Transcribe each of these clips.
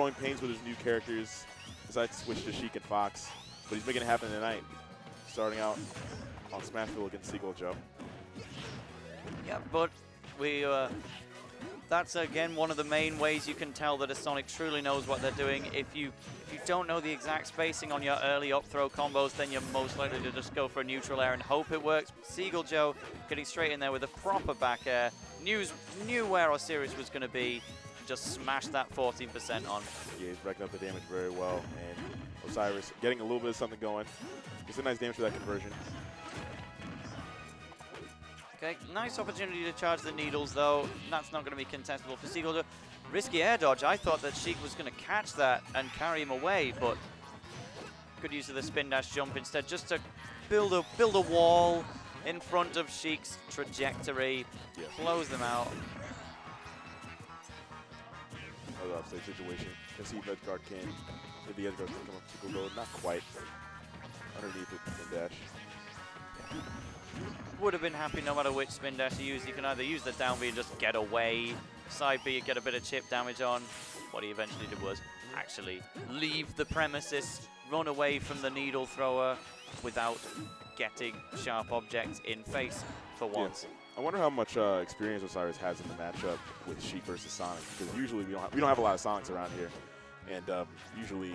growing pains with his new characters. Decides to switch to Sheik and Fox, but he's making it happen tonight. Starting out on Smashville against Seagull Joe. Yeah, but we that's again one of the main ways you can tell that a Sonic truly knows what they're doing. If you don't know the exact spacing on your early up throw combos, then you're most likely to just go for a neutral air and hope it works. Seagull Joe getting straight in there with a proper back air. Knew where Osiris was going to be. Just smashed that 14% on. Yeah, he's racking up the damage very well, and Osiris getting a little bit of something going. It's a nice damage for that conversion. Okay, nice opportunity to charge the needles, though. That's not going to be contestable for Seagull. Risky air dodge. I thought that Sheik was going to catch that and carry him away, but good use of the spin dash jump instead, just to build a wall in front of Sheik's trajectory, close them out. Another offside situation. Can see if edge guard can. If the edge guard can come up to go, not quite. Underneath it, spin dash. Would have been happy no matter which spin dash you use. You can either use the down B and just get away. Side B, get a bit of chip damage on. What he eventually did was actually leave the premises, run away from the needle thrower without getting sharp objects in face for once. I wonder how much experience Osiris has in the matchup with Sheik versus Sonic, because usually we don't have a lot of Sonics around here, and usually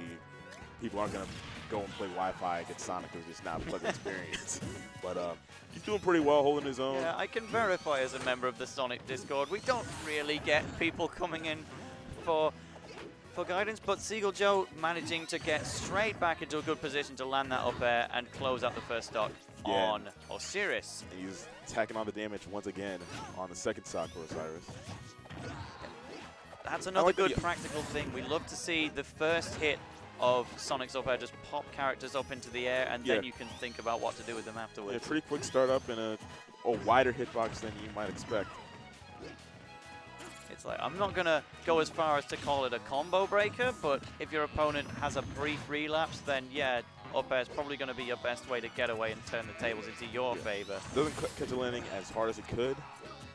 people aren't going to go and play Wi-Fi against Sonic because it's not a pleasant experience. But he's doing pretty well, holding his own. Yeah, I can verify as a member of the Sonic Discord, we don't really get people coming in for guidance, but Seagull Joe managing to get straight back into a good position to land that up air and close out the first stock on Osiris. And he's tacking on the damage once again on the second stock for Osiris. That's another good practical thing. We love to see the first hit of Sonic's up air just pop characters up into the air, and then you can think about what to do with them afterwards. Yeah, pretty quick startup and a wider hitbox than you might expect. It's like, I'm not going to go as far as to call it a combo breaker, but if your opponent has a brief relapse, then yeah, up air is probably going to be your best way to get away and turn the tables into your favor. Doesn't catch a landing as hard as it could.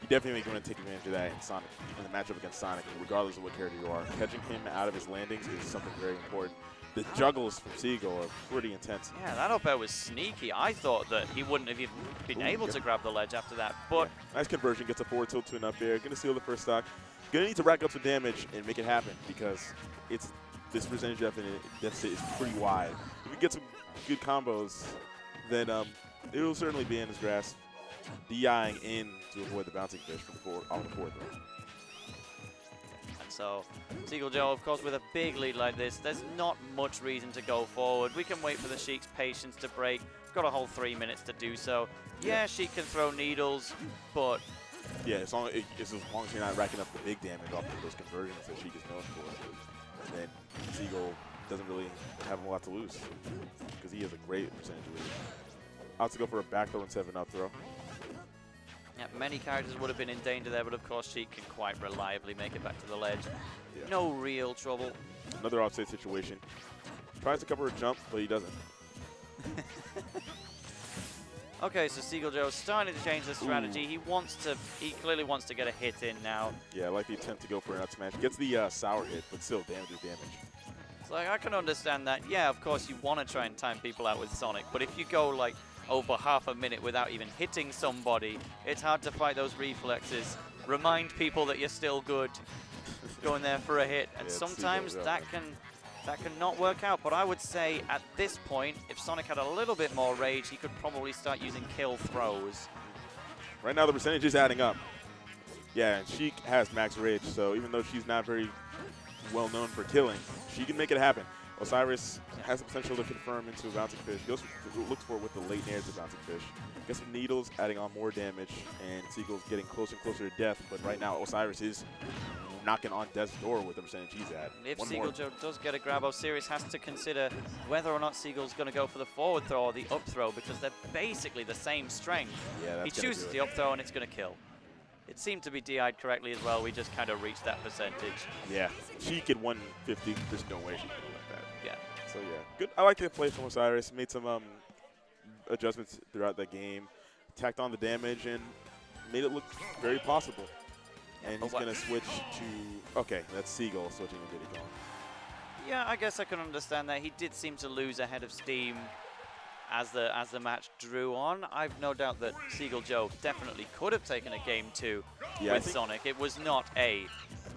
You definitely going to take advantage of that in Sonic, in the matchup against Sonic, regardless of what character you are. Catching him out of his landings is something very important. The juggles from Seagull are pretty intense. Yeah, that up air was sneaky. I thought that he wouldn't have even been able to grab the ledge after that, but... Yeah. Nice conversion, gets a forward tilt to an up air. Going to steal the first stock. Going to need to rack up some damage and make it happen, because this percentage deficit is pretty wide. If we get some good combos, then it will certainly be in his grasp. DIing in to avoid the bouncing fish on the fourth row. And so, Seagull Joe, of course, with a big lead like this, there's not much reason to go forward. We can wait for the Sheik's patience to break. Got a whole 3 minutes to do so. Yeah, Sheik can throw needles, but... Yeah, as long as you're not racking up the big damage off of those conversions that Sheik is known for, then Seagull doesn't really have a lot to lose, because he has a great percentage lead. Out to go for a back throw instead of an up throw. Yeah, many characters would have been in danger there, but of course Sheik can quite reliably make it back to the ledge. Yeah. No real trouble. Another offside situation. Tries to cover a jump, but he doesn't. Okay, so Seagull Joe's starting to change the strategy. He clearly wants to get a hit in now. Yeah, I like the attempt to go for an up smash. Gets the sour hit, but still damages damage. It's like, I can understand that. Yeah, of course you want to try and time people out with Sonic, but if you go like over half a minute without even hitting somebody, it's hard to fight those reflexes. Remind people that you're still good. Going there for a hit, and sometimes that can not work out. But I would say at this point, if Sonic had a little bit more rage, he could probably start using kill throws. Right now the percentage is adding up. Yeah, and Sheik has max rage, so even though she's not very well known for killing, she can make it happen. Osiris has the potential to confirm into a bouncing fish. Looks for it with the late nair to bouncing fish. Gets some needles, adding on more damage, and Seagull's getting closer and closer to death. But right now, Osiris is knocking on death's door with the percentage he's at. If Seagull Joe does get a grab, Osiris has to consider whether or not Seagull's going to go for the forward throw or the up throw, because they're basically the same strength. Yeah, he chooses the up throw and it's going to kill. It seemed to be DI'd correctly as well. We just kind of reached that percentage. Yeah, Sheik at 150. There's no way she can do like that. Yeah. So yeah, good. I like the play from Osiris. Made some adjustments throughout the game, tacked on the damage, and made it look very possible. And he's going to switch to, okay, that's Seagull switching to Diddy going. Yeah, I guess I can understand that. He did seem to lose a head of steam as the match drew on. I've no doubt that Seagull Joe definitely could have taken a game 2 with Sonic. It was not an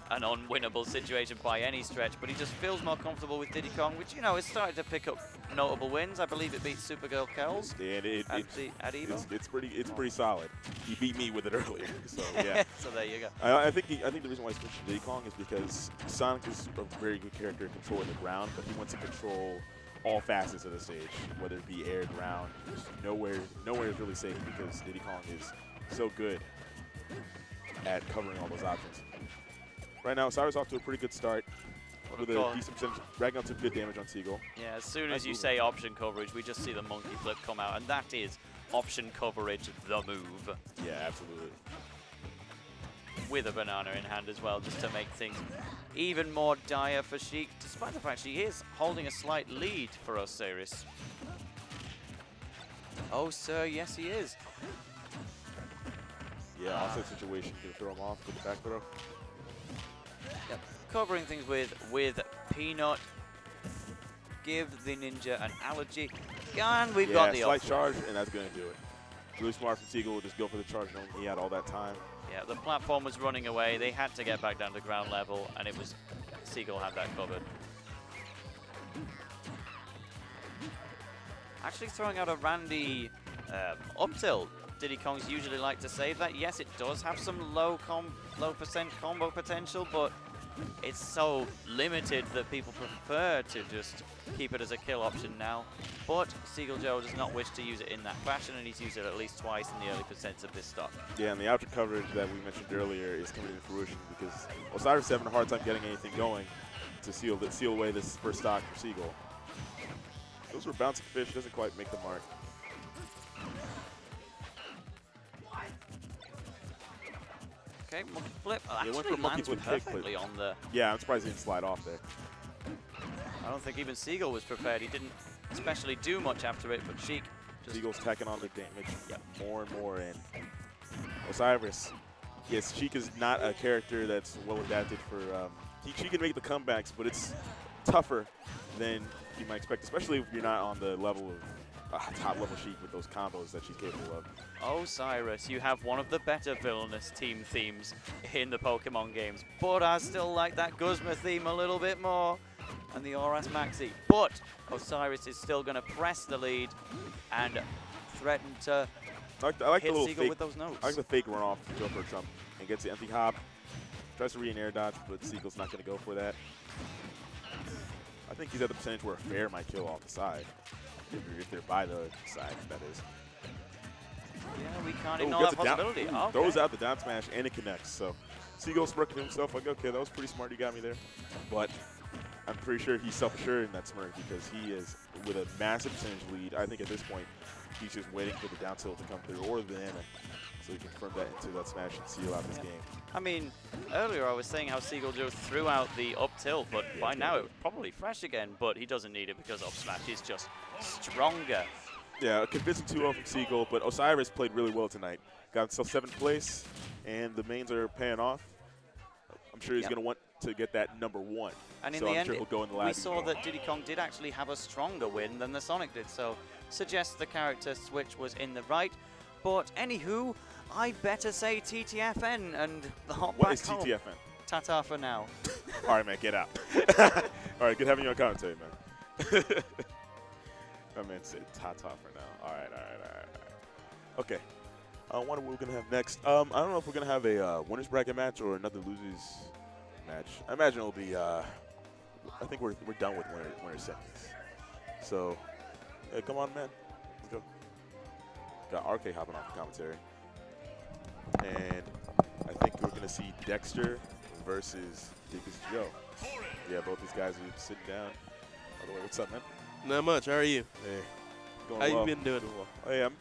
unwinnable situation by any stretch, but he just feels more comfortable with Diddy Kong, which, you know, is starting to pick up notable wins. I believe it beat Supergirl Kells at Evo. It's pretty solid. He beat me with it earlier, so yeah. So there you go. I think the reason why he's switched to Diddy Kong is because Sonic is a very good character controlling the ground, but he wants to control all facets of the stage, whether it be air, ground. Just nowhere is really safe because Diddy Kong is so good at covering all those options. Right now, Osiris off to a pretty good start with a decent percentage, racking up some good damage on Seagull. Yeah, as soon as you say option coverage, we just see the monkey flip come out, and that is option coverage, the move. Yeah, absolutely. With a banana in hand as well, just to make things even more dire for Sheik, despite the fact she is holding a slight lead for Osiris. Oh, sir, yes, he is. Yeah, offset situation, gonna throw him off with the back throw. Yep. Covering things with Peanut. Give the ninja an allergy. And we've got the slight charge, and that's going to do it. Really smart from Seagull, just go for the charge knowing he had all that time. Yeah, the platform was running away. They had to get back down to ground level, and it was Seagull had that covered. Actually throwing out a Randy up tilt. Diddy Kong's usually like to save that. Yes, it does have some low percent combo potential, but it's so limited that people prefer to just keep it as a kill option now. But Seagull Joe does not wish to use it in that fashion, and he's used it at least twice in the early percents of this stock. Yeah, and the outer coverage that we mentioned earlier is coming into fruition because Osiris is having a hard time getting anything going to seal away this first stock for Seagull. Those were bouncing fish, doesn't quite make the mark. Okay, monkey flip. Actually lands perfectly on the... Yeah, I'm surprised he didn't slide off there. I don't think even Seagull was prepared. He didn't especially do much after it, but Sheik just... Seagull's tacking on the damage more and more, and Osiris. Yes, Sheik is not a character that's well adapted for... she can make the comebacks, but it's tougher than you might expect, especially if you're not on the level of top-level Sheik with those combos that she's capable of. Osiris, you have one of the better villainous team themes in the Pokemon games, but I still like that Guzma theme a little bit more, and the Oras Maxi. But Osiris is still going to press the lead and threaten to I like hit the little Seagull fake, with those notes. I like the fake run off to go for a jump and gets the empty hop. Tries to re-air dodge, but Seagull's not going to go for that. I think he's at the percentage where a fair might kill off the side. If they're by the side, that is. Yeah, we can't ignore that possibility. Okay. Throws out the down smash, and it connects. So Seagull's smirking to himself like, okay, that was pretty smart. You got me there. But I'm pretty sure he's self-assured in that smirk because he is with a massive percentage lead. I think at this point, he's just waiting for the down tilt to come through or the banana so he can confirm that into that smash and seal out this game. I mean, earlier I was saying how Seagull just threw out the up tilt, but by now it's probably fresh again, but he doesn't need it because up smash is just stronger. Yeah, a convincing 2-0 from Seagull, but Osiris played really well tonight. Got himself 7th place, and the mains are paying off. I'm sure he's going to want to get that #1. And in the end, we saw that Diddy Kong did actually have a stronger win than the Sonic did, so suggests the character switch was in the right. But anywho, I'd better say TTFN and hop back home. What is TTFN? Ta-ta for now. All right, man, get out. All right, good having you on commentary, man. My man said ta-ta for now. All right. Okay. I wonder what we're going to have next. I don't know if we're going to have a winners bracket match or another losers match. I imagine it'll be, I think we're done with winner seconds. So, hey, come on, man. Let's go. Got RK hopping off the commentary. And I think we're going to see Dexter versus Deepest Joe. Yeah, both these guys are sitting down. By the way, what's up, man? Not much. How are you? Hey. How you been doing? Well. Hey, I'm